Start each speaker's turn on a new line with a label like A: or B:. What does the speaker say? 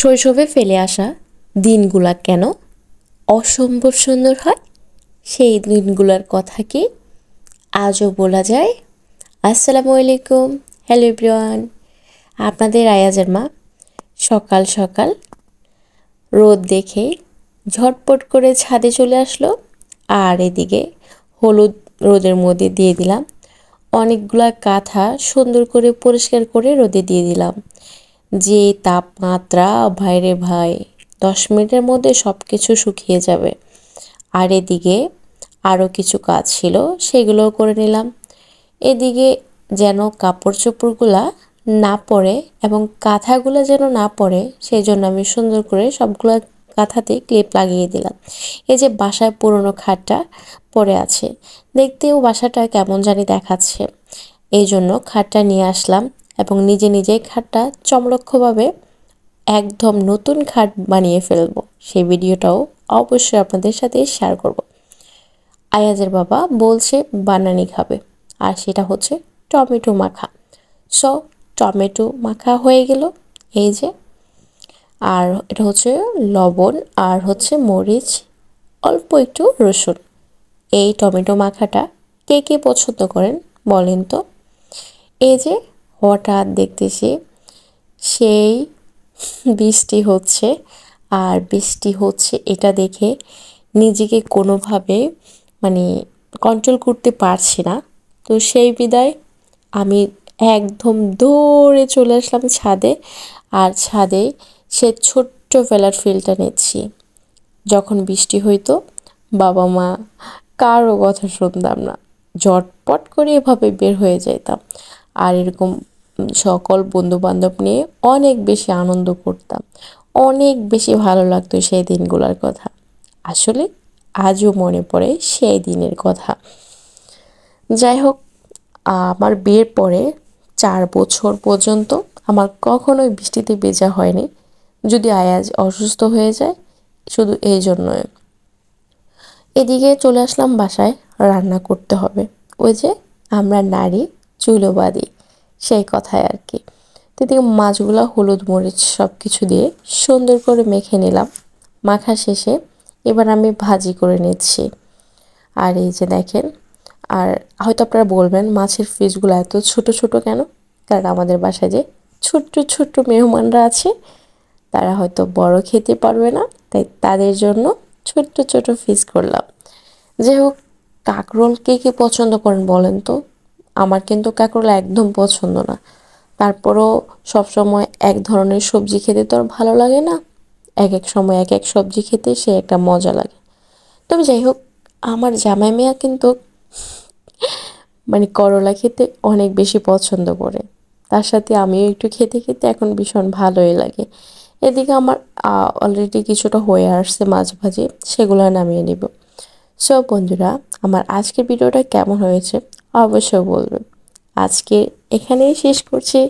A: শৈশবে ফেলে আসা দিনগুলা কেন অসম্ভব সুন্দর হয়, সেই দিনগুলোর কথা কি আজও বলা যায়? আসসালামু আলাইকুম, হ্যালো এভরিওয়ান। আপনাদের আয়াজের মা সকাল সকাল রোদ দেখে ঝটপট করে ছাদে চলে আসলো, আর এদিকে হলুদ রোদের মধ্যে দিয়ে দিলাম অনেকগুলা কাঁথা, সুন্দর করে পরিষ্কার করে রোদে দিয়ে দিলাম। যে তাপমাত্রা, ভাইরে ভাই, 10 মিনিটের মধ্যে সব কিছু শুকিয়ে যাবে। আর এদিকে আরও কিছু কাজ ছিল, সেগুলোও করে নিলাম। এদিকে যেন কাপড় চোপড়গুলা না পড়ে এবং কাঁথাগুলো যেন না পড়ে, সেই জন্য আমি সুন্দর করে সবগুলা কাঁথাতে ক্লিপ লাগিয়ে দিলাম। এই যে বাসায় পুরনো খাটটা পড়ে আছে, দেখতেও বাসাটা কেমন জানি দেখাচ্ছে, এই জন্য খাটটা নিয়ে আসলাম এবং নিজে নিজেই খাটটা চমলক্ষভাবে একদম নতুন খাট বানিয়ে ফেলবো। সেই ভিডিওটাও অবশ্যই আপনাদের সাথে শেয়ার করব। আয়াজের বাবা বলছে বানানি খাবে, আর সেটা হচ্ছে টমেটো মাখা। সো টমেটো মাখা হয়ে গেল, এই যে। আর এটা হচ্ছে লবণ, আর হচ্ছে মরিচ, অল্প একটু রসুন। এই টমেটো মাখাটা কে কে পছন্দ করেন বলেন তো? এই যে হঠাৎ দেখতেছি সেই বৃষ্টি হচ্ছে, আর বৃষ্টি হচ্ছে এটা দেখে নিজেকে কোনোভাবে মানে কন্ট্রোল করতে পারছি না। তো সেই বিদায় আমি একদম দৌড়ে চলে আসলাম ছাদে, আর ছাদে সে ছোট্ট ফেলার ফিলটা নিচ্ছি। যখন বৃষ্টি হইতো, বাবা মা কারো কথা শুনতাম না, ঝটপট করে এভাবে বের হয়ে যেতাম। আর এরকম সকল বন্ধু বান্ধব নিয়ে অনেক বেশি আনন্দ করতাম, অনেক বেশি ভালো লাগতো সেই দিনগুলোর কথা। আসলে আজও মনে পড়ে সেই দিনের কথা। যাই হোক, আমার বিয়ের পরে 4 বছর পর্যন্ত আমার কখনোই বৃষ্টিতে ভেজা হয়নি, যদি আয়াজ অসুস্থ হয়ে যায় শুধু এই জন্যই। এদিকে চলে আসলাম বাসায়, রান্না করতে হবে। ওই যে আমরা নারী চুলো বাঁধি, সেই কথায় আর কি। তো এদিকে মাছগুলো হলুদ মরিচ সব কিছু দিয়ে সুন্দর করে মেখে নিলাম। মাখা শেষে এবার আমি ভাজি করে নিচ্ছি। আর এই যে দেখেন, আর হয়তো আপনারা বলবেন মাছের পিসগুলো এত ছোট ছোট কেন? কারণ আমাদের বাসায় যে ছোট্ট ছোট্ট মেহমানরা আছে, তারা হয়তো বড় খেতে পারবে না, তাই তাদের জন্য ছোট্ট ছোট পিস করলাম। যাই হোক, কাঁকরোল কে কে পছন্দ করেন বলেন তো? আমার কিন্তু কাঁকরোল একদম পছন্দ না। তারপরও সবসময় এক ধরনের সবজি খেতে তো আর ভালো লাগে না, এক এক সময় এক এক সবজি খেতে সে একটা মজা লাগে। তবে যাই হোক, আমার জামাই মেয়া কিন্তু করলা খেতে অনেক বেশি পছন্দ করে। তার সাথে আমিও একটু খেতে খেতে এখন ভীষণ ভালোই লাগে। এদিকে আমার অলরেডি কিছুটা হয়ে আসছে মাছ ভাজি, সেগুলো নামিয়ে নিব। সো বন্ধুরা, আমার আজকের ভিডিওটা কেমন হয়েছে অবশ্যই বলবেন। আজকে এখানেই শেষ করছি।